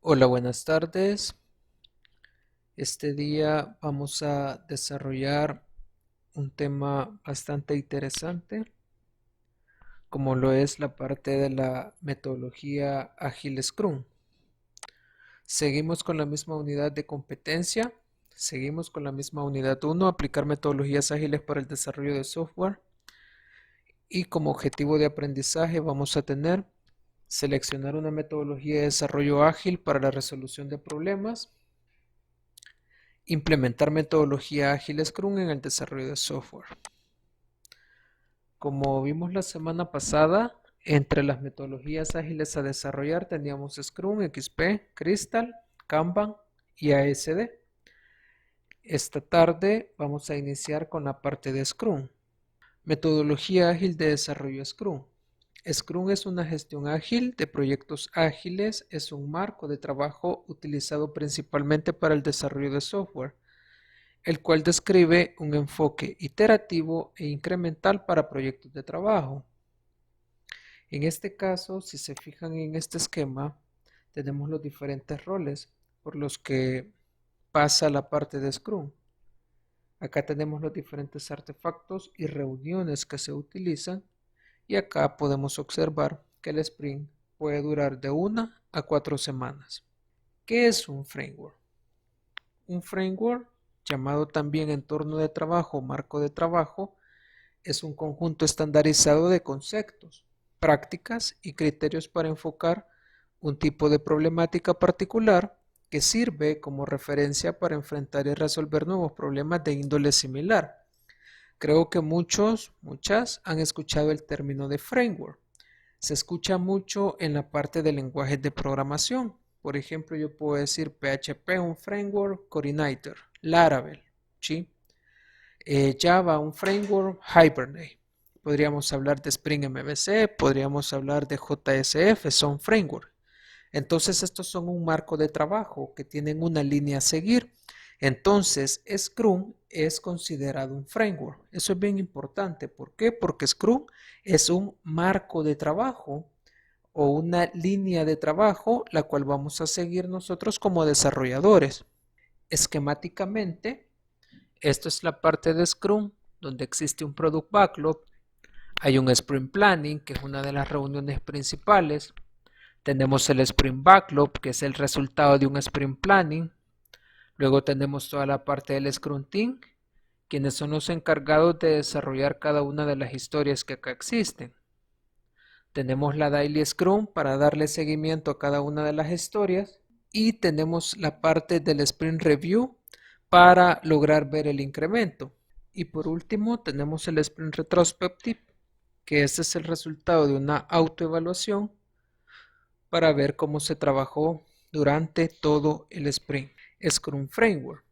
Hola, buenas tardes. Este día vamos a desarrollar un tema bastante interesante, como lo es la parte de la metodología Ágil Scrum. Seguimos con la misma unidad de competencia, seguimos con la misma unidad 1, aplicar metodologías ágiles para el desarrollo de software. Y como objetivo de aprendizaje vamos a tener seleccionar una metodología de desarrollo ágil para la resolución de problemas. Implementar metodología ágil Scrum en el desarrollo de software. Como vimos la semana pasada, entre las metodologías ágiles a desarrollar teníamos Scrum, XP, Crystal, Kanban y ASD. Esta tarde vamos a iniciar con la parte de Scrum. Metodología ágil de desarrollo Scrum. Scrum es una gestión ágil de proyectos ágiles, es un marco de trabajo utilizado principalmente para el desarrollo de software, el cual describe un enfoque iterativo e incremental para proyectos de trabajo. En este caso, si se fijan en este esquema, tenemos los diferentes roles por los que pasa la parte de Scrum. Acá tenemos los diferentes artefactos y reuniones que se utilizan y acá podemos observar que el sprint puede durar de 1 a 4 semanas. ¿Qué es un framework? Un framework, llamado también entorno de trabajo o marco de trabajo, es un conjunto estandarizado de conceptos, prácticas y criterios para enfocar un tipo de problemática particular que sirve como referencia para enfrentar y resolver nuevos problemas de índole similar. Creo que muchas han escuchado el término de framework. Se escucha mucho en la parte de lenguajes de programación. Por ejemplo, yo puedo decir PHP, un framework, Coordinator, Laravel, ¿sí? Java, un framework, Hibernate. Podríamos hablar de Spring MVC, podríamos hablar de JSF, son framework. Entonces, estos son un marco de trabajo que tienen una línea a seguir. Entonces, Scrum es considerado un framework. Eso es bien importante. ¿Por qué? Porque Scrum es un marco de trabajo o una línea de trabajo la cual vamos a seguir nosotros como desarrolladores. Esquemáticamente, esto es la parte de Scrum donde existe un Product Backlog. Hay un Sprint Planning, que es una de las reuniones principales. Tenemos el Sprint Backlog, que es el resultado de un Sprint Planning. Luego tenemos toda la parte del Scrum Team, quienes son los encargados de desarrollar cada una de las historias que acá existen. Tenemos la Daily Scrum para darle seguimiento a cada una de las historias. Y tenemos la parte del Sprint Review para lograr ver el incremento. Y por último tenemos el Sprint Retrospective, que este es el resultado de una autoevaluación para ver cómo se trabajó durante todo el sprint. Scrum Framework.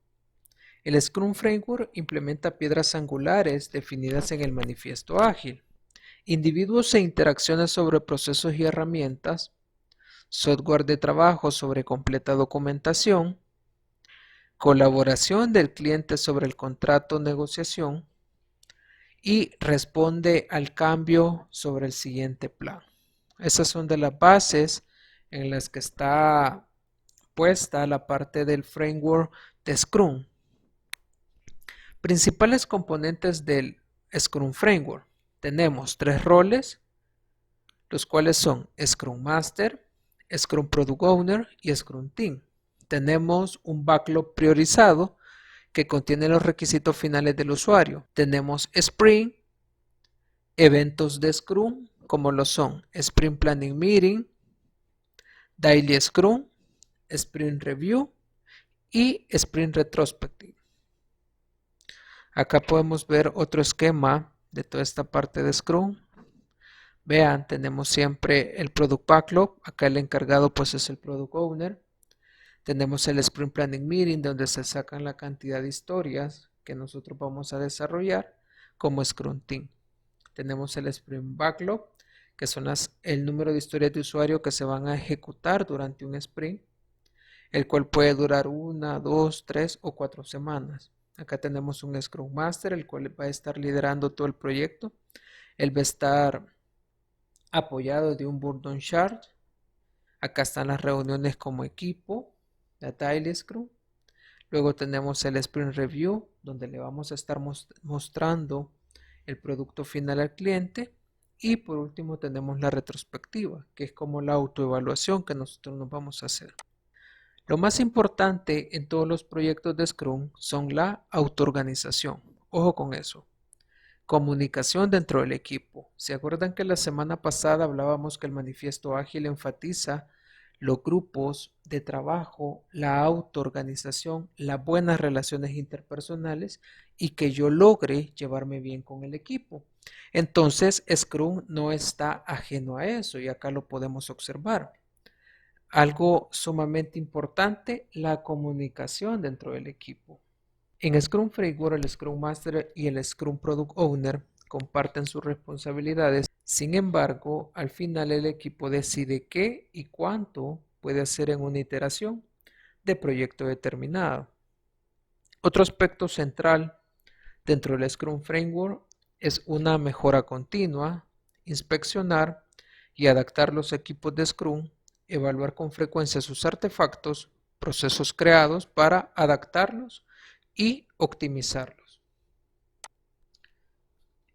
El Scrum Framework implementa piedras angulares definidas en el manifiesto ágil, individuos e interacciones sobre procesos y herramientas, software de trabajo sobre completa documentación, colaboración del cliente sobre el contrato o negociación y responde al cambio sobre el siguiente plan. Esas son de las bases en las que está puesta la parte del framework de Scrum. Principales componentes del Scrum Framework. Tenemos 3 roles, los cuales son Scrum Master, Scrum Product Owner y Scrum Team. Tenemos un backlog priorizado que contiene los requisitos finales del usuario. Tenemos Sprint, eventos de Scrum, como lo son Sprint Planning Meeting, Daily Scrum, Sprint Review y Sprint Retrospective. Acá podemos ver otro esquema de toda esta parte de Scrum. Vean, tenemos siempre el Product Backlog. Acá el encargado pues es el Product Owner. Tenemos el Sprint Planning Meeting donde se sacan la cantidad de historias que nosotros vamos a desarrollar como Scrum Team. Tenemos el Sprint Backlog, que son el número de historias de usuario que se van a ejecutar durante un sprint, el cual puede durar 1, 2, 3 o 4 semanas. Acá tenemos un Scrum Master, el cual va a estar liderando todo el proyecto. Él va a estar apoyado de un Burden Chart, Acá están las reuniones como equipo, la Daily Scrum. Luego tenemos el Sprint Review, donde le vamos a estar mostrando el producto final al cliente. Y por último tenemos la retrospectiva, que es como la autoevaluación que nosotros nos vamos a hacer. Lo más importante en todos los proyectos de Scrum son la autoorganización. Ojo con eso. Comunicación dentro del equipo. ¿Se acuerdan que la semana pasada hablábamos que el manifiesto ágil enfatiza los grupos de trabajo, la autoorganización, las buenas relaciones interpersonales y que yo logre llevarme bien con el equipo? Entonces, Scrum no está ajeno a eso y acá lo podemos observar. Algo sumamente importante, la comunicación dentro del equipo. En Scrum Framework, el Scrum Master y el Scrum Product Owner comparten sus responsabilidades. Sin embargo, al final el equipo decide qué y cuánto puede hacer en una iteración de proyecto determinado. Otro aspecto central dentro del Scrum Framework es una mejora continua, inspeccionar y adaptar los equipos de Scrum, evaluar con frecuencia sus artefactos, procesos creados para adaptarlos y optimizarlos.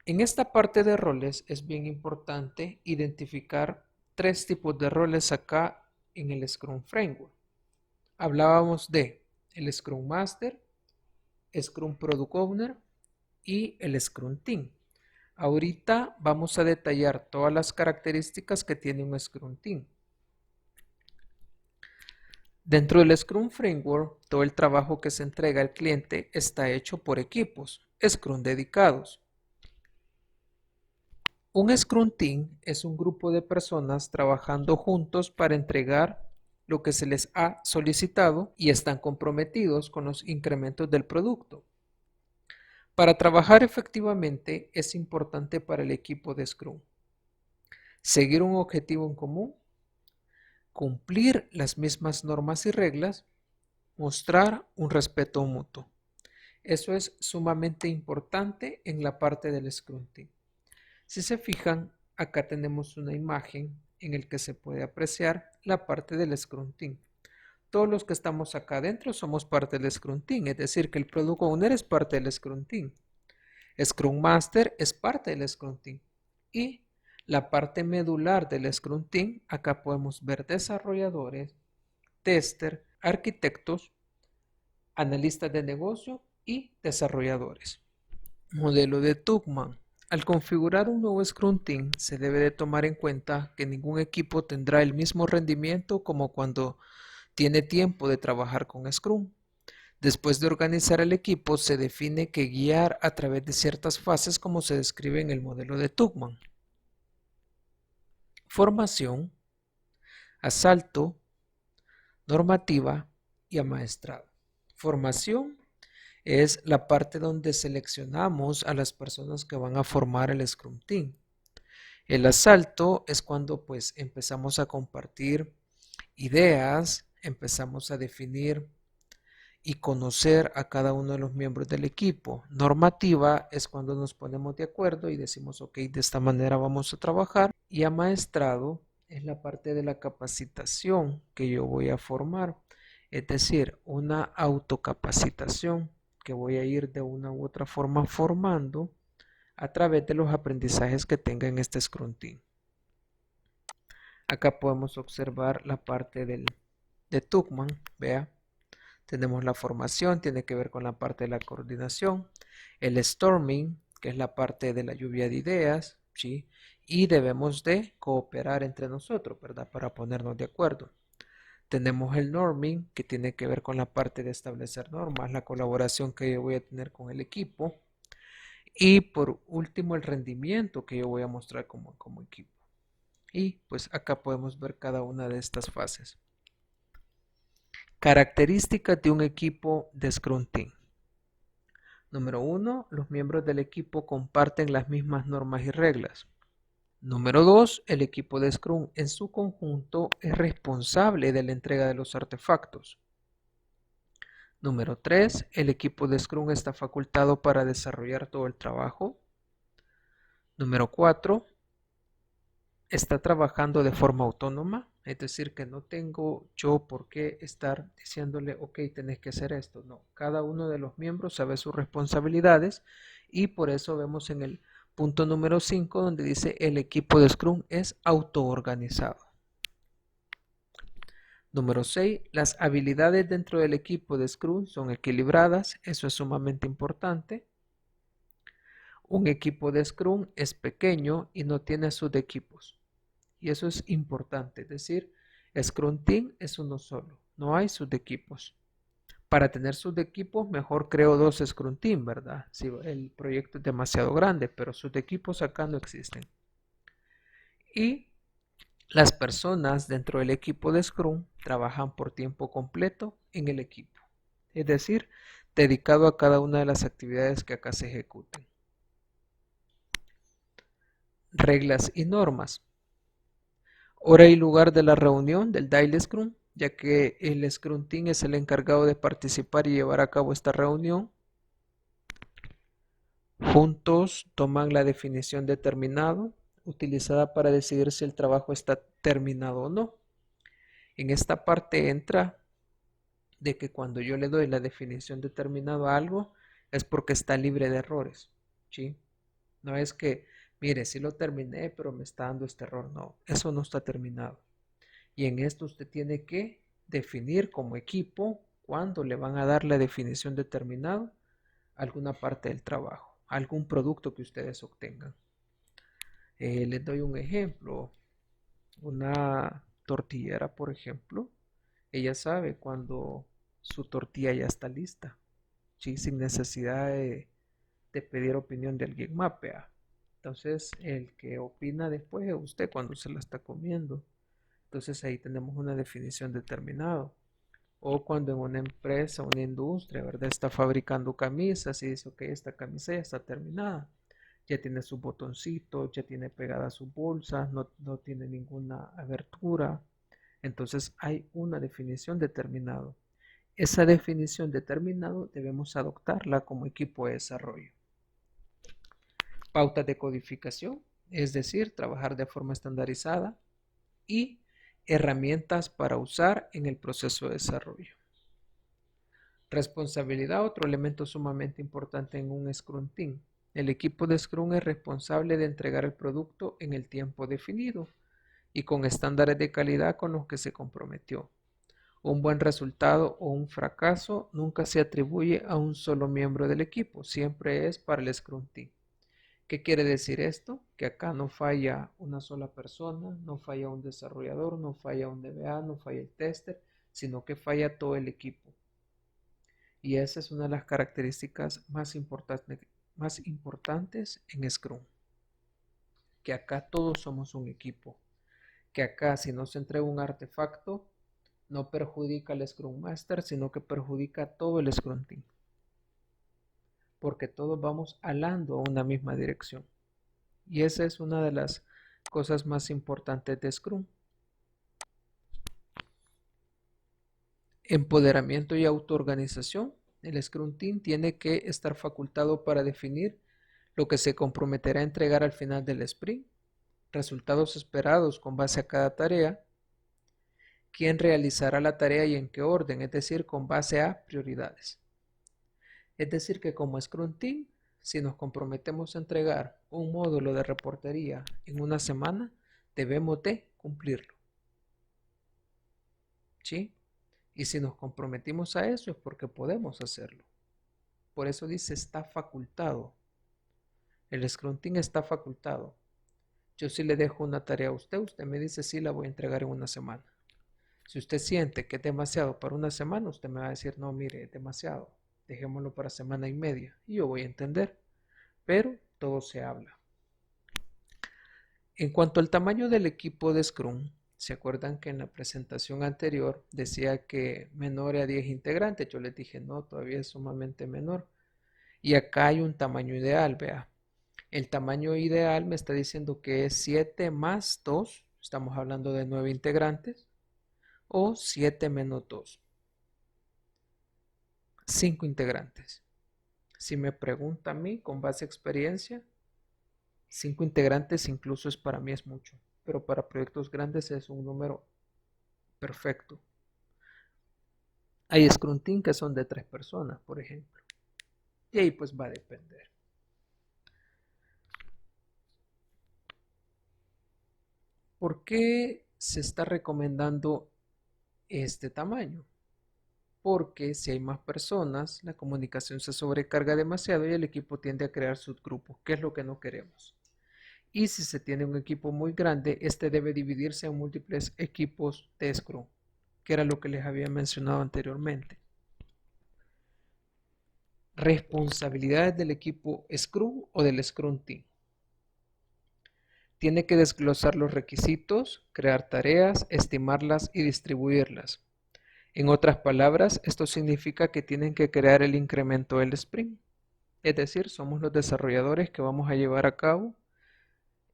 En esta parte de roles es bien importante identificar 3 tipos de roles acá en el Scrum Framework. Hablábamos de el Scrum Master, Scrum Product Owner y el Scrum Team. Ahorita vamos a detallar todas las características que tiene un Scrum Team. Dentro del Scrum Framework, todo el trabajo que se entrega al cliente está hecho por equipos, Scrum dedicados. Un Scrum Team es un grupo de personas trabajando juntos para entregar lo que se les ha solicitado y están comprometidos con los incrementos del producto. Para trabajar efectivamente es importante para el equipo de Scrum seguir un objetivo en común, cumplir las mismas normas y reglas, mostrar un respeto mutuo. Eso es sumamente importante en la parte del Scrum Team. Si se fijan, acá tenemos una imagen en la que se puede apreciar la parte del Scrum Team. Todos los que estamos acá adentro somos parte del Scrum Team, es decir, que el Product Owner es parte del Scrum Team. Scrum Master es parte del Scrum Team. Y la parte medular del Scrum Team, acá podemos ver desarrolladores, tester, arquitectos, analistas de negocio y desarrolladores. Modelo de Tuckman. Al configurar un nuevo Scrum Team, se debe de tomar en cuenta que ningún equipo tendrá el mismo rendimiento como cuando tiene tiempo de trabajar con Scrum. Después de organizar el equipo, se define que guiar a través de ciertas fases como se describe en el modelo de Tuckman. Formación, asalto, normativa y amaestrado. Formación es la parte donde seleccionamos a las personas que van a formar el Scrum Team. El asalto es cuando pues empezamos a compartir ideas, empezamos a definir y conocer a cada uno de los miembros del equipo. Normativa es cuando nos ponemos de acuerdo y decimos, ok, de esta manera vamos a trabajar. Y amaestrado es la parte de la capacitación que yo voy a formar, es decir, una autocapacitación que voy a ir de una u otra forma formando a través de los aprendizajes que tenga en este Scrum Team. Acá podemos observar la parte de Tuckman, vea. Tenemos la formación, tiene que ver con la parte de la coordinación, el storming, que es la parte de la lluvia de ideas, ¿sí? Y debemos de cooperar entre nosotros, ¿verdad? Para ponernos de acuerdo. Tenemos el norming, que tiene que ver con la parte de establecer normas, la colaboración que yo voy a tener con el equipo. Y por último, el rendimiento que yo voy a mostrar como equipo. Y pues acá podemos ver cada una de estas fases. Características de un equipo de Scrum Team. Número 1, los miembros del equipo comparten las mismas normas y reglas. Número 2, el equipo de Scrum en su conjunto es responsable de la entrega de los artefactos. Número 3, el equipo de Scrum está facultado para desarrollar todo el trabajo. Número 4, está trabajando de forma autónoma. Es decir, que no tengo yo por qué estar diciéndole, ok, tenés que hacer esto. No, cada uno de los miembros sabe sus responsabilidades y por eso vemos en el punto número 5 donde dice el equipo de Scrum es autoorganizado. Número 6, las habilidades dentro del equipo de Scrum son equilibradas, eso es sumamente importante. Un equipo de Scrum es pequeño y no tiene subequipos. Y eso es importante, es decir, Scrum Team es uno solo, no hay subequipos. Para tener subequipos, mejor creo dos Scrum Team, ¿verdad? Si el proyecto es demasiado grande, pero subequipos acá no existen. Y las personas dentro del equipo de Scrum trabajan por tiempo completo en el equipo, es decir, dedicado a cada una de las actividades que acá se ejecuten. Reglas y normas. Hora y lugar de la reunión del Daily Scrum, ya que el Scrum Team es el encargado de participar y llevar a cabo esta reunión. Juntos toman la definición de terminado, utilizada para decidir si el trabajo está terminado o no. En esta parte entra de que cuando yo le doy la definición de terminado a algo, es porque está libre de errores, ¿sí? No es que, mire, sí lo terminé, pero me está dando este error. No, eso no está terminado. Y en esto usted tiene que definir como equipo cuándo le van a dar la definición de terminado a alguna parte del trabajo, algún producto que ustedes obtengan. Les doy un ejemplo. Una tortillera, por ejemplo, ella sabe cuando su tortilla ya está lista, ¿sí? Sin necesidad de pedir opinión de alguien más, vea. Entonces, el que opina después es usted cuando se la está comiendo. Entonces ahí tenemos una definición determinada. O cuando en una empresa, una industria, ¿verdad? Está fabricando camisas y dice, ok, esta camisa ya está terminada. Ya tiene su botoncito, ya tiene pegada su bolsa, no tiene ninguna abertura. Entonces hay una definición determinada. Esa definición determinada debemos adoptarla como equipo de desarrollo. Pautas de codificación, es decir, trabajar de forma estandarizada y herramientas para usar en el proceso de desarrollo. Responsabilidad, otro elemento sumamente importante en un Scrum Team. El equipo de Scrum es responsable de entregar el producto en el tiempo definido y con estándares de calidad con los que se comprometió. Un buen resultado o un fracaso nunca se atribuye a un solo miembro del equipo, siempre es para el Scrum Team. ¿Qué quiere decir esto? Que acá no falla una sola persona, no falla un desarrollador, no falla un DBA, no falla el tester, sino que falla todo el equipo. Y esa es una de las características más importantes en Scrum. Que acá todos somos un equipo. Que acá si no se entrega un artefacto, no perjudica al Scrum Master, sino que perjudica a todo el Scrum Team. Porque todos vamos alando a una misma dirección. Y esa es una de las cosas más importantes de Scrum. Empoderamiento y autoorganización. El Scrum Team tiene que estar facultado para definir lo que se comprometerá a entregar al final del sprint, resultados esperados con base a cada tarea, quién realizará la tarea y en qué orden, es decir, con base a prioridades. Es decir, que como Scrum Team, si nos comprometemos a entregar un módulo de reportería en una semana, debemos de cumplirlo. ¿Sí? Y si nos comprometimos a eso es porque podemos hacerlo. Por eso dice está facultado. El Scrum Team está facultado. Yo sí le dejo una tarea a usted, usted me dice sí la voy a entregar en una semana. Si usted siente que es demasiado para una semana, usted me va a decir no, mire, es demasiado. Dejémoslo para semana y media. Y yo voy a entender. Pero todo se habla. En cuanto al tamaño del equipo de Scrum, ¿se acuerdan que en la presentación anterior decía que menor a 10 integrantes? Yo les dije, no, todavía es sumamente menor. Y acá hay un tamaño ideal, vea. El tamaño ideal me está diciendo que es 7 más 2, estamos hablando de 9 integrantes, o 7 menos 2, 5 integrantes. Si me pregunta a mí, con base a experiencia, 5 integrantes incluso para mí es mucho, pero para proyectos grandes es un número Perfecto. Hay Scrum Team que son de 3 personas, por ejemplo. Y ahí pues va a depender. ¿Por qué se está recomendando este tamaño? Porque si hay más personas, la comunicación se sobrecarga demasiado y el equipo tiende a crear subgrupos, que es lo que no queremos. Y si se tiene un equipo muy grande, este debe dividirse en múltiples equipos de Scrum, que era lo que les había mencionado anteriormente. Responsabilidades del equipo Scrum o del Scrum Team. Tiene que desglosar los requisitos, crear tareas, estimarlas y distribuirlas. En otras palabras, esto significa que tienen que crear el incremento del sprint. Es decir, somos los desarrolladores que vamos a llevar a cabo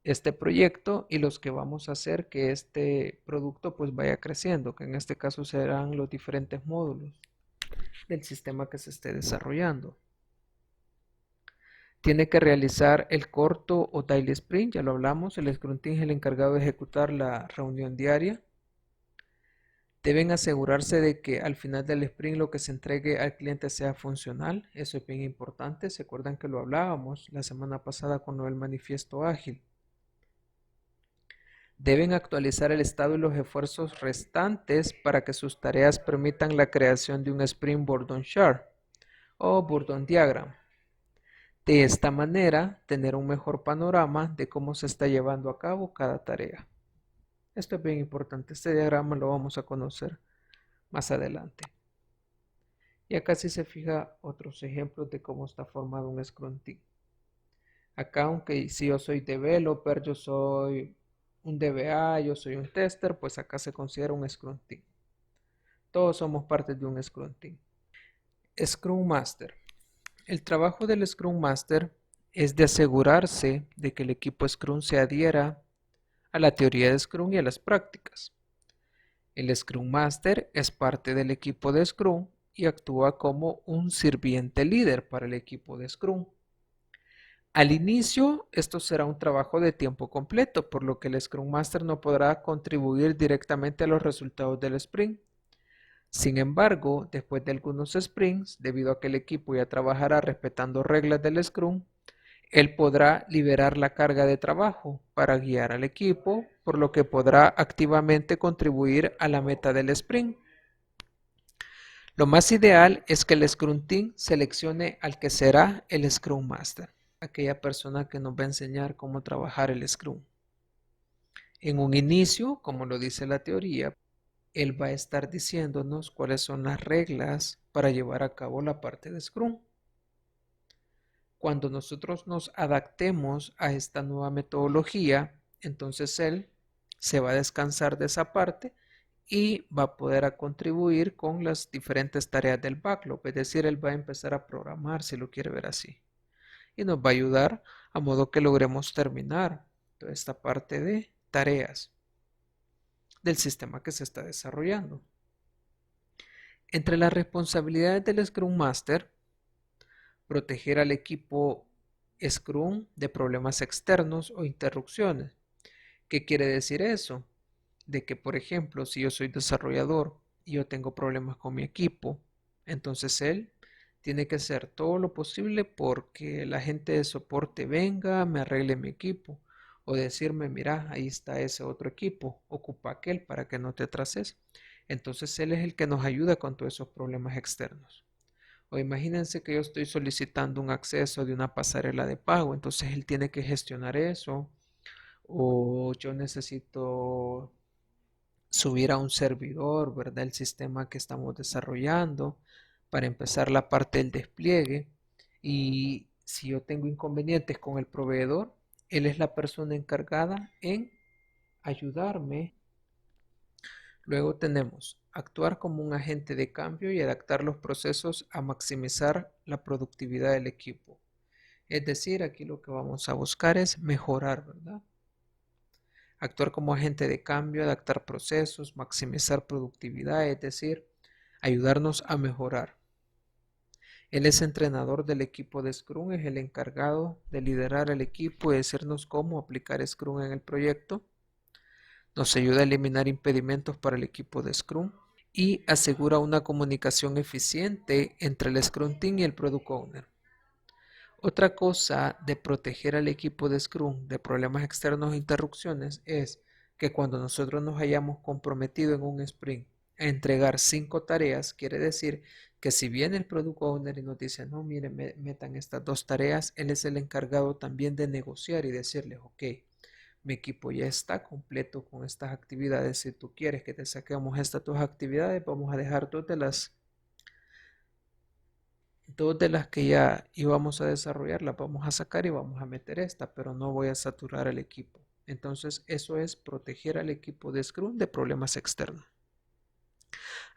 este proyecto y los que vamos a hacer que este producto pues vaya creciendo, que en este caso serán los diferentes módulos del sistema que se esté desarrollando. Tiene que realizar el corto o daily sprint, ya lo hablamos, el Scrum Team es el encargado de ejecutar la reunión diaria. Deben asegurarse de que al final del sprint lo que se entregue al cliente sea funcional, eso es bien importante, se acuerdan que lo hablábamos la semana pasada con el manifiesto ágil. Deben actualizar el estado y los esfuerzos restantes para que sus tareas permitan la creación de un sprint burden chart o burden diagram. De esta manera, tener un mejor panorama de cómo se está llevando a cabo cada tarea. Esto es bien importante. Este diagrama lo vamos a conocer más adelante. Y acá sí se fija otros ejemplos de cómo está formado un Scrum Team. Acá, aunque si yo soy developer, yo soy un DBA, yo soy un tester, pues acá se considera un Scrum Team. Todos somos parte de un Scrum Team. Scrum Master. El trabajo del Scrum Master es de asegurarse de que el equipo Scrum se adhiera a la teoría de Scrum y a las prácticas. El Scrum Master es parte del equipo de Scrum y actúa como un sirviente líder para el equipo de Scrum. Al inicio, esto será un trabajo de tiempo completo, por lo que el Scrum Master no podrá contribuir directamente a los resultados del sprint. Sin embargo, después de algunos sprints, debido a que el equipo ya trabajará respetando reglas del Scrum, él podrá liberar la carga de trabajo para guiar al equipo, por lo que podrá activamente contribuir a la meta del sprint. Lo más ideal es que el Scrum Team seleccione al que será el Scrum Master, aquella persona que nos va a enseñar cómo trabajar el Scrum. En un inicio, como lo dice la teoría, él va a estar diciéndonos cuáles son las reglas para llevar a cabo la parte de Scrum. Cuando nosotros nos adaptemos a esta nueva metodología, entonces él se va a descansar de esa parte y va a poder contribuir con las diferentes tareas del backlog. Es decir, él va a empezar a programar, si lo quiere ver así. Y nos va a ayudar a modo que logremos terminar toda esta parte de tareas del sistema que se está desarrollando. Entre las responsabilidades del Scrum Master, proteger al equipo Scrum de problemas externos o interrupciones. ¿Qué quiere decir eso? De que, por ejemplo, si yo soy desarrollador y yo tengo problemas con mi equipo, entonces él tiene que hacer todo lo posible porque la gente de soporte venga, me arregle mi equipo. O decirme, mira, ahí está ese otro equipo, ocupa aquel para que no te atrases. Entonces él es el que nos ayuda con todos esos problemas externos. O imagínense que yo estoy solicitando un acceso de una pasarela de pago, entonces él tiene que gestionar eso. O yo necesito subir a un servidor, ¿verdad? El sistema que estamos desarrollando para empezar la parte del despliegue. Y si yo tengo inconvenientes con el proveedor, él es la persona encargada en ayudarme. Luego tenemos actuar como un agente de cambio y adaptar los procesos a maximizar la productividad del equipo. Es decir, aquí lo que vamos a buscar es mejorar, ¿verdad? Actuar como agente de cambio, adaptar procesos, maximizar productividad, es decir, ayudarnos a mejorar. Él es entrenador del equipo de Scrum, es el encargado de liderar el equipo y decirnos cómo aplicar Scrum en el proyecto. Nos ayuda a eliminar impedimentos para el equipo de Scrum y asegura una comunicación eficiente entre el Scrum Team y el Product Owner. Otra cosa de proteger al equipo de Scrum de problemas externos e interrupciones es que cuando nosotros nos hayamos comprometido en un sprint a entregar 5 tareas, quiere decir que si viene el Product Owner y nos dice, no, miren, metan estas 2 tareas, él es el encargado también de negociar y decirles, ok, mi equipo ya está completo con estas actividades. Si tú quieres que te saquemos estas 2 actividades, vamos a dejar 2 de las que ya íbamos a desarrollar, las vamos a sacar y vamos a meter esta, pero no voy a saturar al equipo. Entonces, eso es proteger al equipo de Scrum de problemas externos.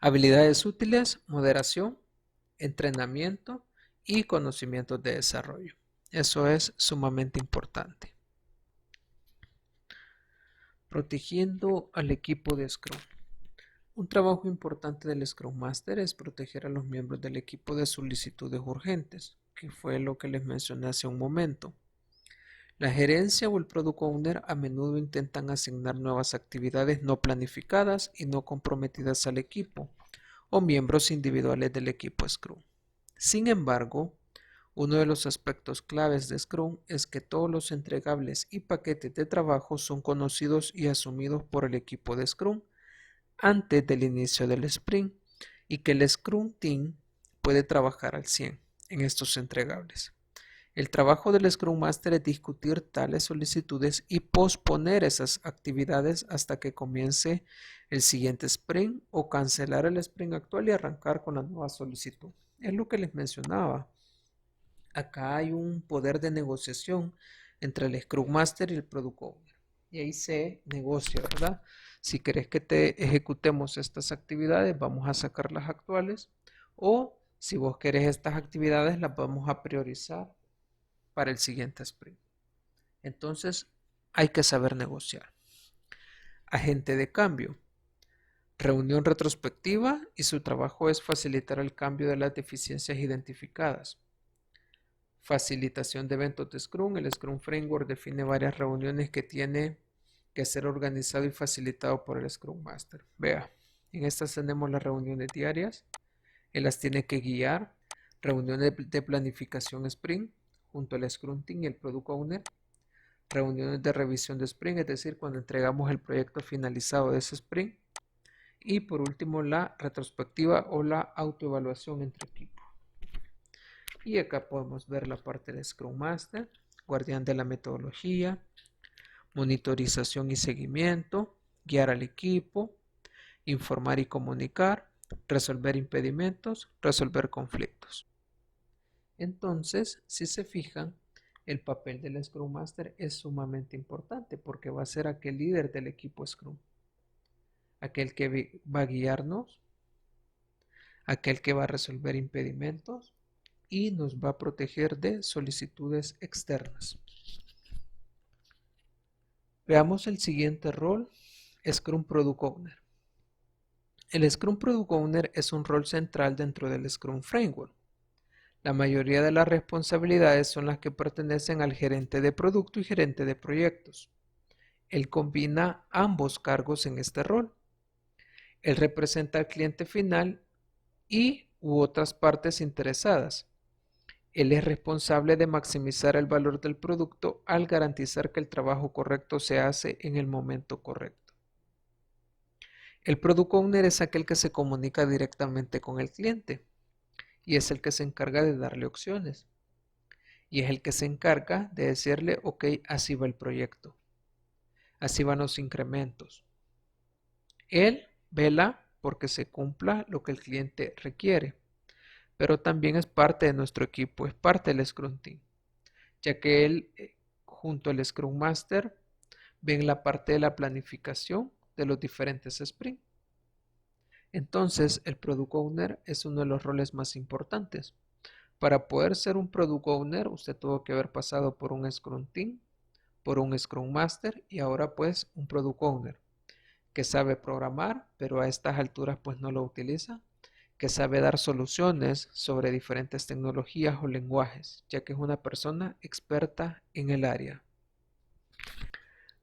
Habilidades útiles, moderación, entrenamiento y conocimientos de desarrollo. Eso es sumamente importante. Protegiendo al equipo de Scrum. Un trabajo importante del Scrum Master es proteger a los miembros del equipo de solicitudes urgentes, que fue lo que les mencioné hace un momento. La gerencia o el Product Owner a menudo intentan asignar nuevas actividades no planificadas y no comprometidas al equipo o miembros individuales del equipo Scrum. Sin embargo, uno de los aspectos claves de Scrum es que todos los entregables y paquetes de trabajo son conocidos y asumidos por el equipo de Scrum antes del inicio del sprint y que el Scrum Team puede trabajar al 100 en estos entregables. El trabajo del Scrum Master es discutir tales solicitudes y posponer esas actividades hasta que comience el siguiente sprint o cancelar el sprint actual y arrancar con la nueva solicitud. Es lo que les mencionaba. Acá hay un poder de negociación entre el Scrum Master y el Product Owner. Y ahí se negocia, ¿verdad? Si querés que te ejecutemos estas actividades, vamos a sacar las actuales. O si vos querés estas actividades, las vamos a priorizar para el siguiente sprint. Entonces, hay que saber negociar. Agente de cambio. Reunión retrospectiva y su trabajo es facilitar el cambio de las deficiencias identificadas. Facilitación de eventos de Scrum. El Scrum Framework define varias reuniones que tiene que ser organizado y facilitado por el Scrum Master. Vea, en estas tenemos las reuniones diarias. Él las tiene que guiar. Reuniones de planificación sprint junto al Scrum Team y el Product Owner. Reuniones de revisión de sprint, es decir, cuando entregamos el proyecto finalizado de ese sprint. Y por último, la retrospectiva o la autoevaluación entre equipos. Y acá podemos ver la parte de Scrum Master, guardián de la metodología, monitorización y seguimiento, guiar al equipo, informar y comunicar, resolver impedimentos, resolver conflictos. Entonces, si se fijan, el papel del Scrum Master es sumamente importante porque va a ser aquel líder del equipo Scrum, aquel que va a guiarnos, aquel que va a resolver impedimentos y nos va a proteger de solicitudes externas. Veamos el siguiente rol, Scrum Product Owner. El Scrum Product Owner es un rol central dentro del Scrum Framework. La mayoría de las responsabilidades son las que pertenecen al gerente de producto y gerente de proyectos. Él combina ambos cargos en este rol. Él representa al cliente final y u otras partes interesadas. Él es responsable de maximizar el valor del producto al garantizar que el trabajo correcto se hace en el momento correcto. El Product Owner es aquel que se comunica directamente con el cliente y es el que se encarga de darle opciones. Y es el que se encarga de decirle, ok, así va el proyecto. Así van los incrementos. Él vela porque se cumpla lo que el cliente requiere. Pero también es parte de nuestro equipo, es parte del Scrum Team, ya que él, junto al Scrum Master, ven la parte de la planificación de los diferentes sprints. Entonces, el Product Owner es uno de los roles más importantes. Para poder ser un Product Owner, usted tuvo que haber pasado por un Scrum Team, por un Scrum Master y ahora pues un Product Owner que sabe programar, pero a estas alturas pues no lo utiliza, que sabe dar soluciones sobre diferentes tecnologías o lenguajes, ya que es una persona experta en el área.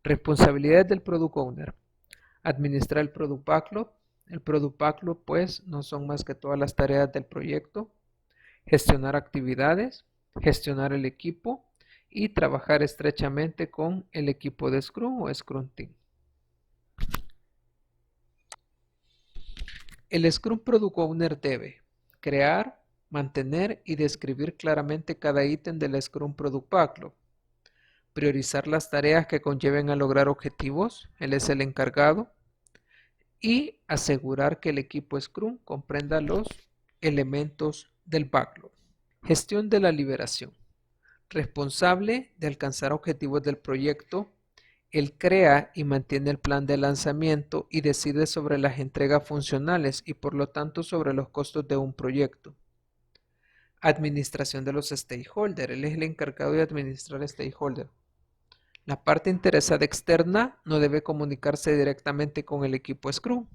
Responsabilidades del Product Owner. Administrar el Product Backlog. El Product Backlog pues no son más que todas las tareas del proyecto. Gestionar actividades, gestionar el equipo y trabajar estrechamente con el equipo de Scrum o Scrum Team. El Scrum Product Owner debe crear, mantener y describir claramente cada ítem del Scrum Product Backlog. Priorizar las tareas que conlleven a lograr objetivos, él es el encargado. Y asegurar que el equipo Scrum comprenda los elementos del backlog. Gestión de la liberación. Responsable de alcanzar objetivos del proyecto, él crea y mantiene el plan de lanzamiento y decide sobre las entregas funcionales y por lo tanto sobre los costos de un proyecto. Administración de los stakeholders. Él es el encargado de administrar stakeholders. La parte interesada externa no debe comunicarse directamente con el equipo Scrum.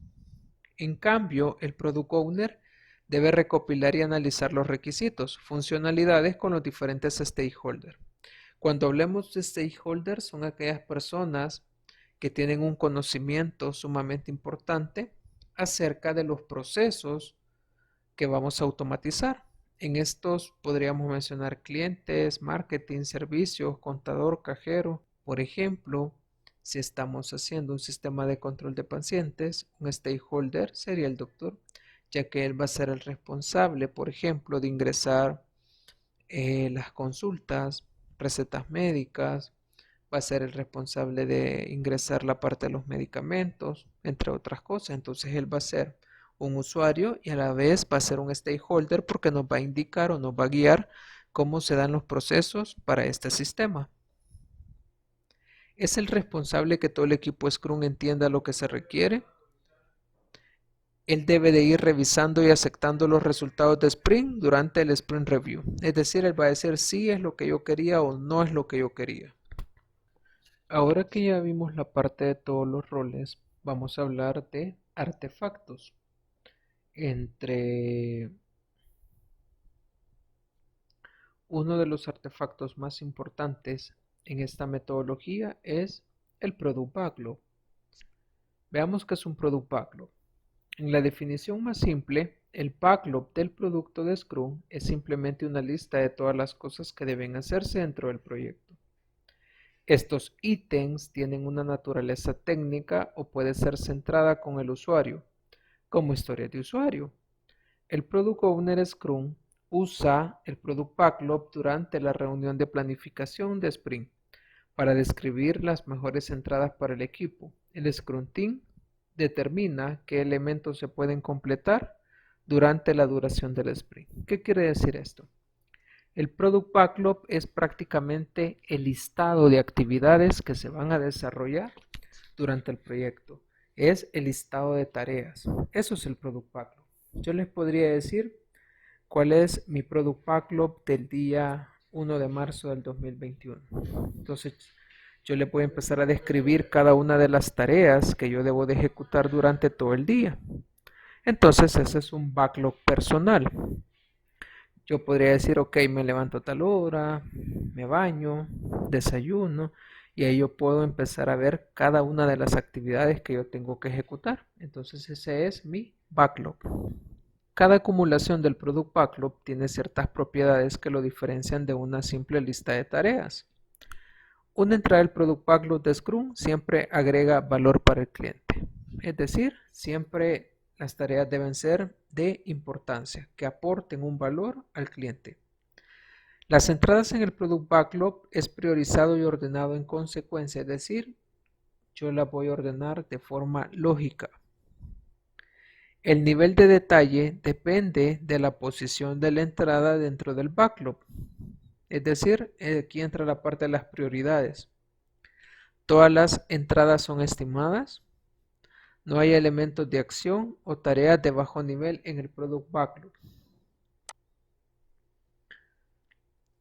En cambio, el Product Owner debe recopilar y analizar los requisitos, funcionalidades con los diferentes stakeholders. Cuando hablemos de stakeholders, son aquellas personas que tienen un conocimiento sumamente importante acerca de los procesos que vamos a automatizar. En estos podríamos mencionar clientes, marketing, servicios, contador, cajero. Por ejemplo, si estamos haciendo un sistema de control de pacientes, un stakeholder sería el doctor, ya que él va a ser el responsable, por ejemplo, de ingresar las consultas, recetas médicas, va a ser el responsable de ingresar la parte de los medicamentos, entre otras cosas. Entonces él va a ser un usuario y a la vez va a ser un stakeholder porque nos va a indicar o nos va a guiar cómo se dan los procesos para este sistema. Es el responsable que todo el equipo Scrum entienda lo que se requiere. Él debe de ir revisando y aceptando los resultados de Sprint durante el Sprint Review. Es decir, él va a decir si es lo que yo quería o no es lo que yo quería. Ahora que ya vimos la parte de todos los roles, vamos a hablar de artefactos. Entre uno de los artefactos más importantes en esta metodología es el Product Backlog. Veamos qué es un Product Backlog. En la definición más simple, el backlog del producto de Scrum es simplemente una lista de todas las cosas que deben hacerse dentro del proyecto. Estos ítems tienen una naturaleza técnica o puede ser centrada con el usuario, como historia de usuario. El Product Owner Scrum usa el Product Backlog durante la reunión de planificación de Sprint para describir las mejores entradas para el equipo. El Scrum Team determina qué elementos se pueden completar durante la duración del sprint. ¿Qué quiere decir esto? El Product Backlog es prácticamente el listado de actividades que se van a desarrollar durante el proyecto. Es el listado de tareas. Eso es el Product Backlog. Yo les podría decir cuál es mi Product Backlog del día 1 de marzo del 2021. Entonces, yo le voy a empezar a describir cada una de las tareas que yo debo de ejecutar durante todo el día. Entonces ese es un backlog personal. Yo podría decir, ok, me levanto a tal hora, me baño, desayuno, y ahí yo puedo empezar a ver cada una de las actividades que yo tengo que ejecutar. Entonces ese es mi backlog. Cada acumulación del Product Backlog tiene ciertas propiedades que lo diferencian de una simple lista de tareas. Una entrada del Product Backlog de Scrum siempre agrega valor para el cliente. Es decir, siempre las tareas deben ser de importancia, que aporten un valor al cliente. Las entradas en el Product Backlog es priorizado y ordenado en consecuencia, es decir, yo las voy a ordenar de forma lógica. El nivel de detalle depende de la posición de la entrada dentro del backlog. Es decir, aquí entra la parte de las prioridades. Todas las entradas son estimadas. No hay elementos de acción o tareas de bajo nivel en el Product Backlog.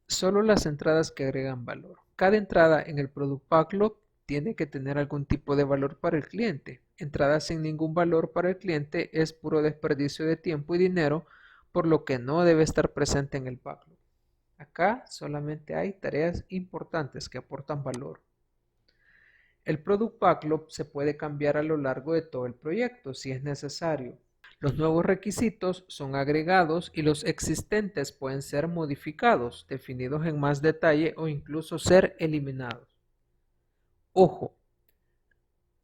Solo las entradas que agregan valor. Cada entrada en el Product Backlog tiene que tener algún tipo de valor para el cliente. Entrada sin ningún valor para el cliente es puro desperdicio de tiempo y dinero, por lo que no debe estar presente en el backlog. Acá solamente hay tareas importantes que aportan valor. El Product Backlog se puede cambiar a lo largo de todo el proyecto si es necesario. Los nuevos requisitos son agregados y los existentes pueden ser modificados, definidos en más detalle o incluso ser eliminados. Ojo,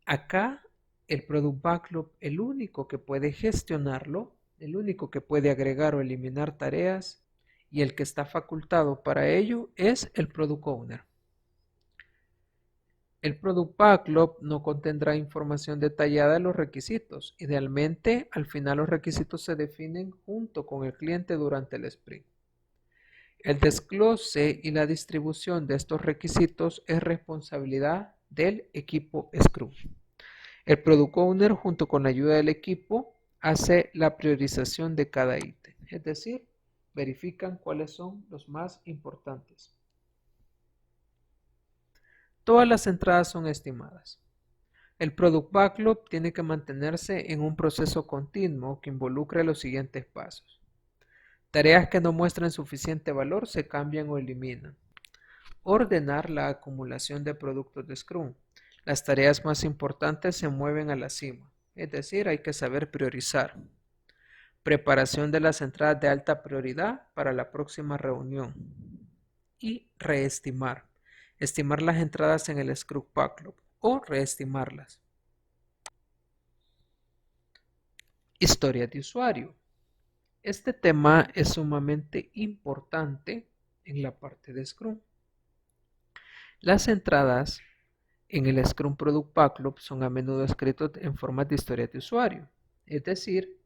acá el Product Backlog, el único que puede gestionarlo, el único que puede agregar o eliminar tareas y el que está facultado para ello es el Product Owner. El Product Backlog no contendrá información detallada de los requisitos. Idealmente, al final los requisitos se definen junto con el cliente durante el sprint. El desglose y la distribución de estos requisitos es responsabilidad del equipo Scrum. El Product Owner, junto con la ayuda del equipo, hace la priorización de cada ítem, es decir, verifican cuáles son los más importantes. Todas las entradas son estimadas. El Product Backlog tiene que mantenerse en un proceso continuo que involucre los siguientes pasos. Tareas que no muestren suficiente valor se cambian o eliminan. Ordenar la acumulación de productos de Scrum. Las tareas más importantes se mueven a la cima, es decir, hay que saber priorizar. Preparación de las entradas de alta prioridad para la próxima reunión. Y reestimar. Estimar las entradas en el Scrum Backlog o reestimarlas. Historia de usuario. Este tema es sumamente importante en la parte de Scrum. Las entradas en el Scrum Product Backlog son a menudo escritos en forma de historia de usuario. Es decir,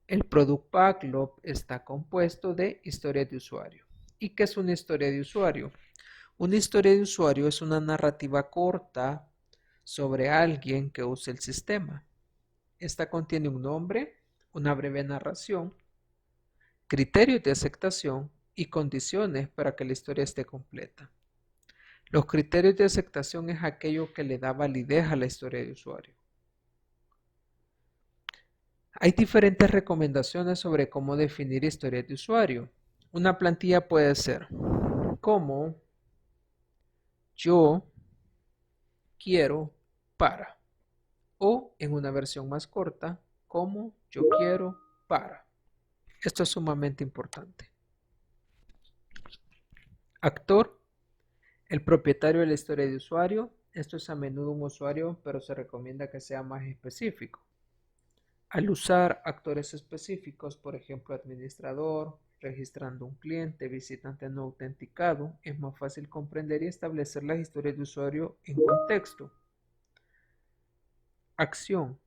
el Product Backlog está compuesto de historia de usuario. ¿Y qué es una historia de usuario? Una historia de usuario es una narrativa corta sobre alguien que usa el sistema. Esta contiene un nombre, una breve narración, criterios de aceptación y condiciones para que la historia esté completa. Los criterios de aceptación es aquello que le da validez a la historia de usuario. Hay diferentes recomendaciones sobre cómo definir historias de usuario. Una plantilla puede ser como yo quiero para, o en una versión más corta como yo quiero para. Esto es sumamente importante. Actor, el propietario de la historia de usuario. Esto es a menudo un usuario, pero se recomienda que sea más específico. Al usar actores específicos, por ejemplo, administrador, registrando un cliente, visitante no autenticado, es más fácil comprender y establecer las historias de usuario en contexto. Acción.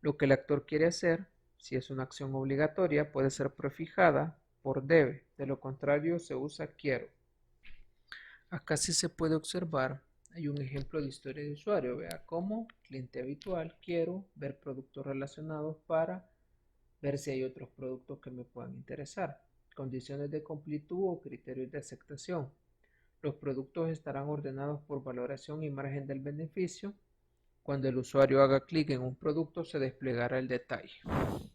Lo que el actor quiere hacer, si es una acción obligatoria, puede ser prefijada por debe. De lo contrario, se usa quiero. Acá sí se puede observar, hay un ejemplo de historia de usuario. Vea como cliente habitual, quiero ver productos relacionados para ver si hay otros productos que me puedan interesar. Condiciones de completud o criterios de aceptación. Los productos estarán ordenados por valoración y margen del beneficio. Cuando el usuario haga clic en un producto se desplegará el detalle.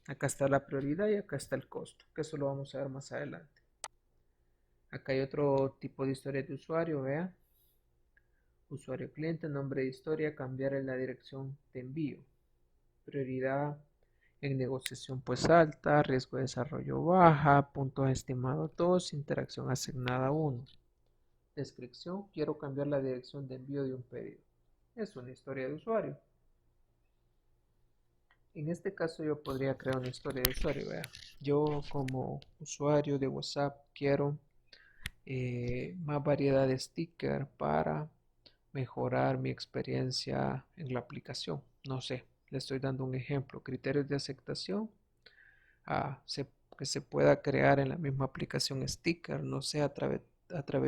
Acá está la prioridad y acá está el costo, que eso lo vamos a ver más adelante. Acá hay otro tipo de historia de usuario, vea. Usuario cliente, nombre de historia, cambiar en la dirección de envío. Prioridad en negociación pues alta, riesgo de desarrollo baja, puntos estimados 2, interacción asignada 1. Descripción, quiero cambiar la dirección de envío de un pedido. Es una historia de usuario. En este caso yo podría crear una historia de usuario, vea. Yo como usuario de WhatsApp quiero más variedad de stickers para mejorar mi experiencia en la aplicación. No sé, le estoy dando un ejemplo. Criterios de aceptación. Que se pueda crear en la misma aplicación sticker, no sé, a través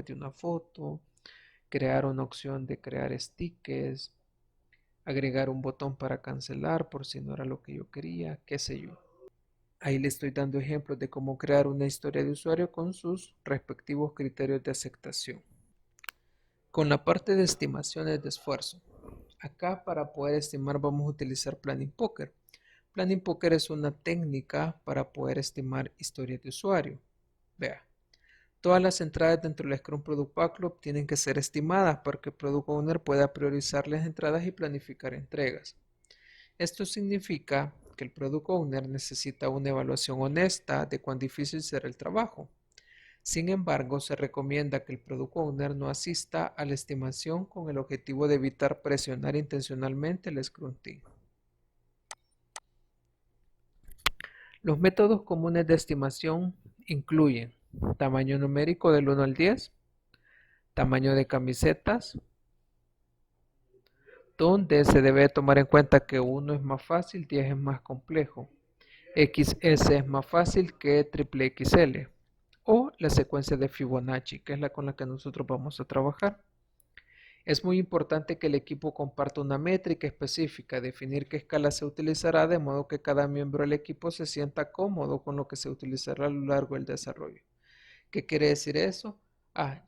de una foto, crear una opción de crear stickers, agregar un botón para cancelar por si no era lo que yo quería, qué sé yo. Ahí le estoy dando ejemplos de cómo crear una historia de usuario con sus respectivos criterios de aceptación. Con la parte de estimaciones de esfuerzo. Acá para poder estimar vamos a utilizar Planning Poker. Planning Poker es una técnica para poder estimar historias de usuario. Vea, Todas las entradas dentro del Scrum Product Backlog tienen que ser estimadas para que el Product Owner pueda priorizar las entradas y planificar entregas. Esto significa que el Product Owner necesita una evaluación honesta de cuán difícil será el trabajo. Sin embargo, se recomienda que el Product Owner no asista a la estimación con el objetivo de evitar presionar intencionalmente el Scrum Team. Los métodos comunes de estimación incluyen tamaño numérico del 1 al 10, tamaño de camisetas, donde se debe tomar en cuenta que 1 es más fácil, 10 es más complejo, XS es más fácil que XXL, o la secuencia de Fibonacci, que es la con la que nosotros vamos a trabajar. Es muy importante que el equipo comparta una métrica específica, definir qué escala se utilizará de modo que cada miembro del equipo se sienta cómodo con lo que se utilizará a lo largo del desarrollo. ¿Qué quiere decir eso?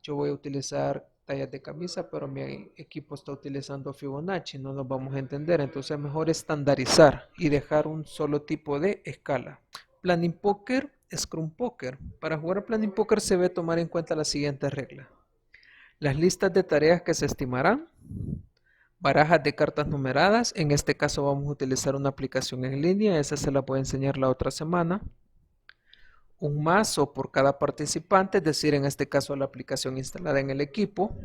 Yo voy a utilizar tallas de camisa, pero mi equipo está utilizando Fibonacci, no nos vamos a entender, entonces es mejor estandarizar y dejar un solo tipo de escala. Planning Poker, Scrum Poker. Para jugar Planning Poker se debe tomar en cuenta la siguiente regla. Las listas de tareas que se estimarán, barajas de cartas numeradas, en este caso vamos a utilizar una aplicación en línea, esa se la voy a enseñar la otra semana. Un mazo por cada participante, es decir, en este caso la aplicación instalada en el equipo.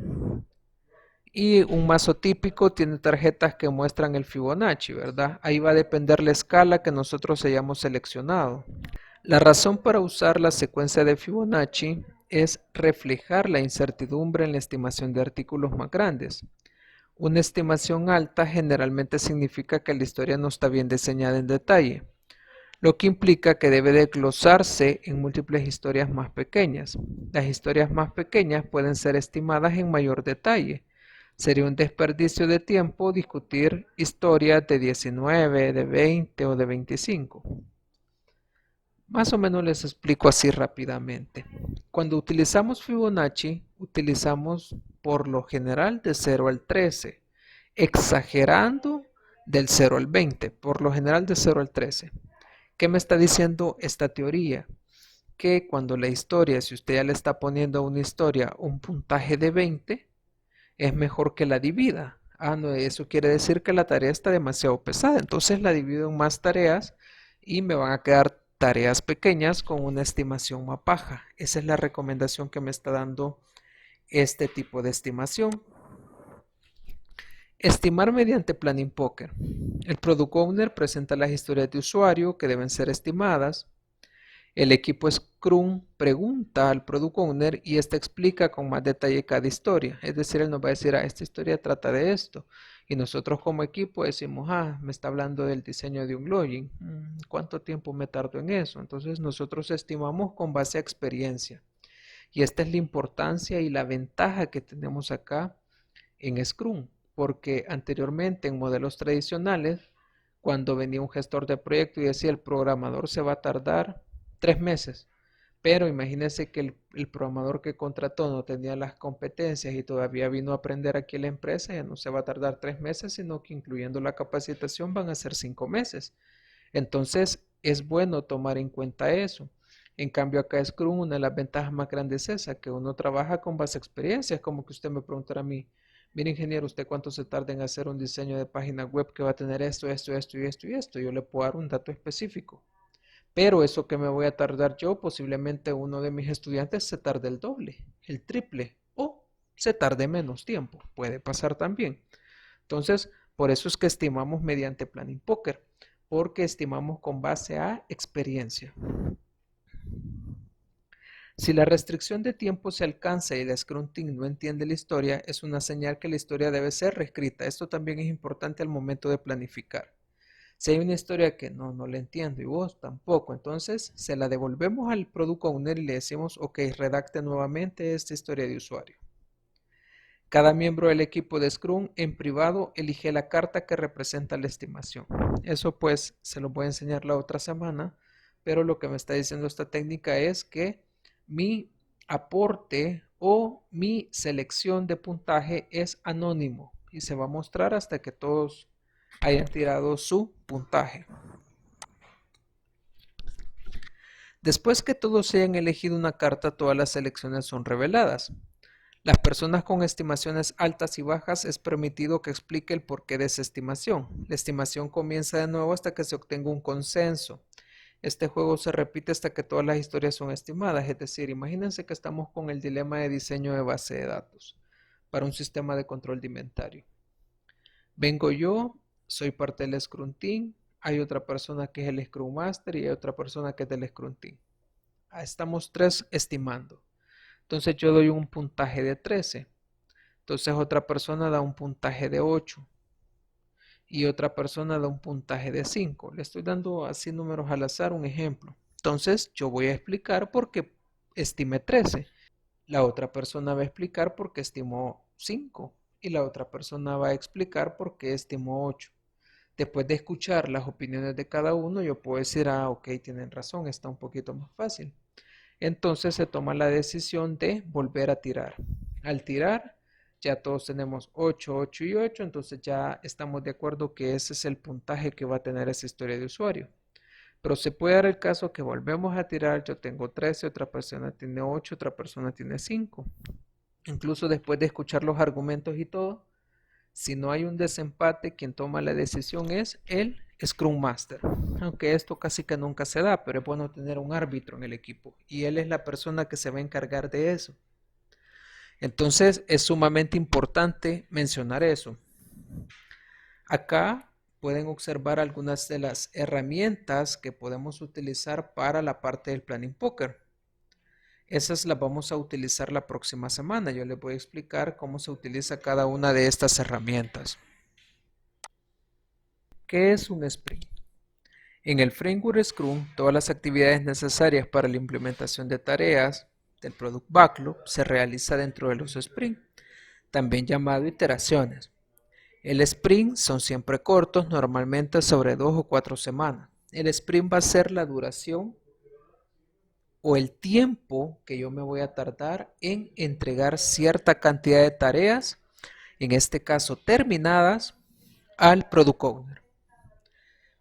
Y un mazo típico tiene tarjetas que muestran el Fibonacci, ¿verdad? Ahí va a depender la escala que nosotros hayamos seleccionado. La razón para usar la secuencia de Fibonacci es reflejar la incertidumbre en la estimación de artículos más grandes. Una estimación alta generalmente significa que la historia no está bien diseñada en detalle, lo que implica que debe desglosarse en múltiples historias más pequeñas. Las historias más pequeñas pueden ser estimadas en mayor detalle. Sería un desperdicio de tiempo discutir historias de 19, de 20 o de 25. Más o menos les explico así rápidamente. Cuando utilizamos Fibonacci, utilizamos por lo general de 0 al 13, exagerando del 0 al 20, por lo general de 0 al 13. ¿Qué me está diciendo esta teoría? Que cuando la historia, si usted ya le está poniendo a una historia un puntaje de 20, es mejor que la divida. No, eso quiere decir que la tarea está demasiado pesada, entonces la divido en más tareas y me van a quedar tareas pequeñas con una estimación más baja. Esa es la recomendación que me está dando este tipo de estimación. Estimar mediante Planning Poker. El Product Owner presenta las historias de usuario que deben ser estimadas. El equipo Scrum pregunta al Product Owner y éste explica con más detalle cada historia. Es decir, él nos va a decir, esta historia trata de esto. Y nosotros como equipo decimos, me está hablando del diseño de un login. ¿Cuánto tiempo me tardo en eso? Entonces nosotros estimamos con base a experiencia. Y esta es la importancia y la ventaja que tenemos acá en Scrum. Porque anteriormente en modelos tradicionales, cuando venía un gestor de proyecto y decía el programador se va a tardar 3 meses, pero imagínense que el programador que contrató no tenía las competencias y todavía vino a aprender aquí en la empresa, ya no se va a tardar 3 meses, sino que incluyendo la capacitación van a ser 5 meses. Entonces es bueno tomar en cuenta eso. En cambio acá Scrum, una de las ventajas más grandes es esa, que uno trabaja con base a experiencia. Es como que usted me preguntara a mí, mire ingeniero, ¿usted cuánto se tarda en hacer un diseño de página web que va a tener esto, esto, esto y esto y esto? Yo le puedo dar un dato específico. Pero eso que me voy a tardar yo, posiblemente uno de mis estudiantes se tarde el doble, el triple o se tarde menos tiempo. Puede pasar también. Entonces, por eso es que estimamos mediante Planning Poker, porque estimamos con base a experiencia. Si la restricción de tiempo se alcanza y el Scrum Team no entiende la historia, es una señal que la historia debe ser reescrita. Esto también es importante al momento de planificar. Si hay una historia que no la entiendo y vos tampoco, entonces se la devolvemos al Product Owner y le decimos, ok, redacte nuevamente esta historia de usuario. Cada miembro del equipo de Scrum en privado elige la carta que representa la estimación. Eso pues se lo voy a enseñar la otra semana, pero lo que me está diciendo esta técnica es que mi aporte o mi selección de puntaje es anónimo y se va a mostrar hasta que todos hayan tirado su puntaje. Después que todos hayan elegido una carta, todas las selecciones son reveladas. Las personas con estimaciones altas y bajas es permitido que explique el porqué de esa estimación. La estimación comienza de nuevo hasta que se obtenga un consenso. Este juego se repite hasta que todas las historias son estimadas, es decir, imagínense que estamos con el dilema de diseño de base de datos para un sistema de control de inventario. Vengo yo, soy parte del Scrum Team, hay otra persona que es el Scrum Master y hay otra persona que es del Scrum Team. Estamos tres estimando. Entonces yo doy un puntaje de 13. Entonces otra persona da un puntaje de 8 y otra persona da un puntaje de 5. Le estoy dando así números al azar, un ejemplo. Entonces yo voy a explicar por qué estimé 13. La otra persona va a explicar por qué estimó 5 y la otra persona va a explicar por qué estimó 8. Después de escuchar las opiniones de cada uno, yo puedo decir, ok, tienen razón, está un poquito más fácil. Entonces se toma la decisión de volver a tirar. Al tirar, ya todos tenemos 8, 8 y 8, entonces ya estamos de acuerdo que ese es el puntaje que va a tener esa historia de usuario. Pero se puede dar el caso que volvemos a tirar, yo tengo 13, otra persona tiene 8, otra persona tiene 5. Incluso después de escuchar los argumentos y todo, si no hay un desempate, quien toma la decisión es el Scrum Master. Aunque esto casi que nunca se da, pero es bueno tener un árbitro en el equipo. Y él es la persona que se va a encargar de eso. Entonces es sumamente importante mencionar eso. Acá pueden observar algunas de las herramientas que podemos utilizar para la parte del Planning Poker. Esas las vamos a utilizar la próxima semana. Yo les voy a explicar cómo se utiliza cada una de estas herramientas. ¿Qué es un sprint? En el framework Scrum, todas las actividades necesarias para la implementación de tareas del Product Backlog se realiza dentro de los sprints, también llamado iteraciones. El sprint son siempre cortos, normalmente sobre 2 o 4 semanas. El sprint va a ser la duración o el tiempo que yo me voy a tardar en entregar cierta cantidad de tareas, en este caso terminadas, al Product Owner.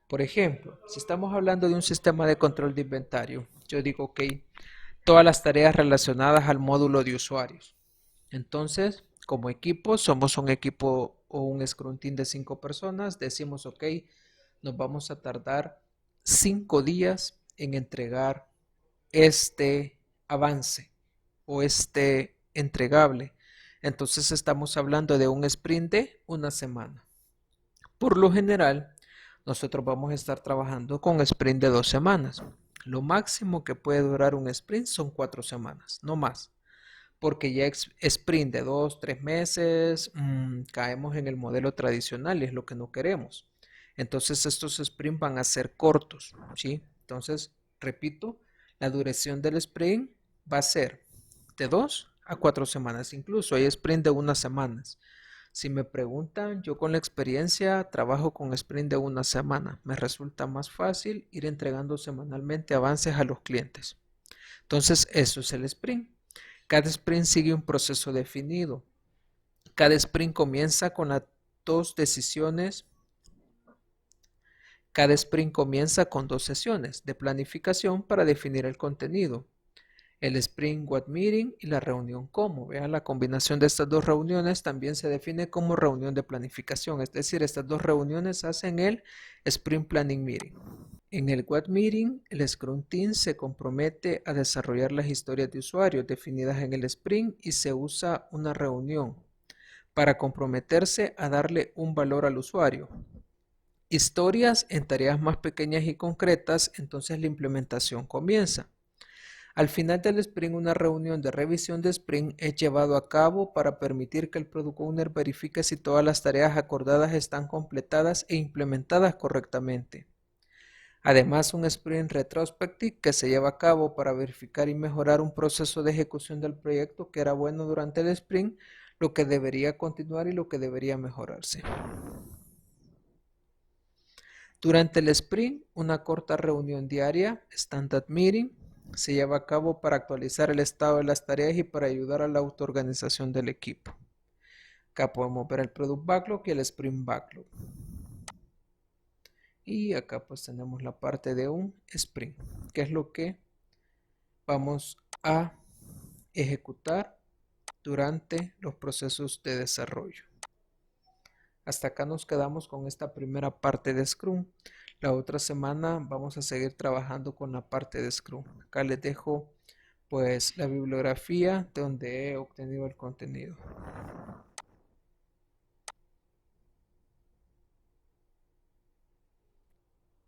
Por ejemplo, si estamos hablando de un sistema de control de inventario, yo digo, ok, todas las tareas relacionadas al módulo de usuarios. Entonces, como equipo, somos un equipo o un Scrum Team de 5 personas, decimos, ok, nos vamos a tardar 5 días en entregar este avance o este entregable. Entonces estamos hablando de un sprint de una semana. Por lo general, nosotros vamos a estar trabajando con sprint de 2 semanas. Lo máximo que puede durar un sprint son 4 semanas, no más. Porque ya sprint de 2, 3 meses, caemos en el modelo tradicional y es lo que no queremos. Entonces estos sprints van a ser cortos, ¿sí? Entonces, repito, la duración del sprint va a ser de 2 a 4 semanas. Incluso hay sprint de 1 semana. Si me preguntan, yo con la experiencia trabajo con sprint de 1 semana. Me resulta más fácil ir entregando semanalmente avances a los clientes. Entonces, eso es el sprint. Cada sprint sigue un proceso definido. Cada sprint comienza con las dos decisiones. Cada sprint comienza con 2 sesiones de planificación para definir el contenido. El Sprint What Meeting y la reunión como. Vean, la combinación de estas dos reuniones también se define como reunión de planificación. Es decir, estas dos reuniones hacen el Sprint Planning Meeting. En el What Meeting, el Scrum Team se compromete a desarrollar las historias de usuarios definidas en el Sprint y se usa una reunión para comprometerse a darle un valor al usuario. Historias en tareas más pequeñas y concretas, entonces la implementación comienza. Al final del sprint, una reunión de revisión de sprint es llevado a cabo para permitir que el Product Owner verifique si todas las tareas acordadas están completadas e implementadas correctamente. Además, un sprint retrospective que se lleva a cabo para verificar y mejorar un proceso de ejecución del proyecto que era bueno durante el sprint, lo que debería continuar y lo que debería mejorarse. Durante el sprint, una corta reunión diaria, Stand-up Meeting, se lleva a cabo para actualizar el estado de las tareas y para ayudar a la autoorganización del equipo. Acá podemos ver el Product Backlog y el Sprint Backlog. Y acá pues tenemos la parte de un sprint, que es lo que vamos a ejecutar durante los procesos de desarrollo. Hasta acá nos quedamos con esta primera parte de Scrum. La otra semana vamos a seguir trabajando con la parte de Scrum. Acá les dejo pues la bibliografía donde he obtenido el contenido.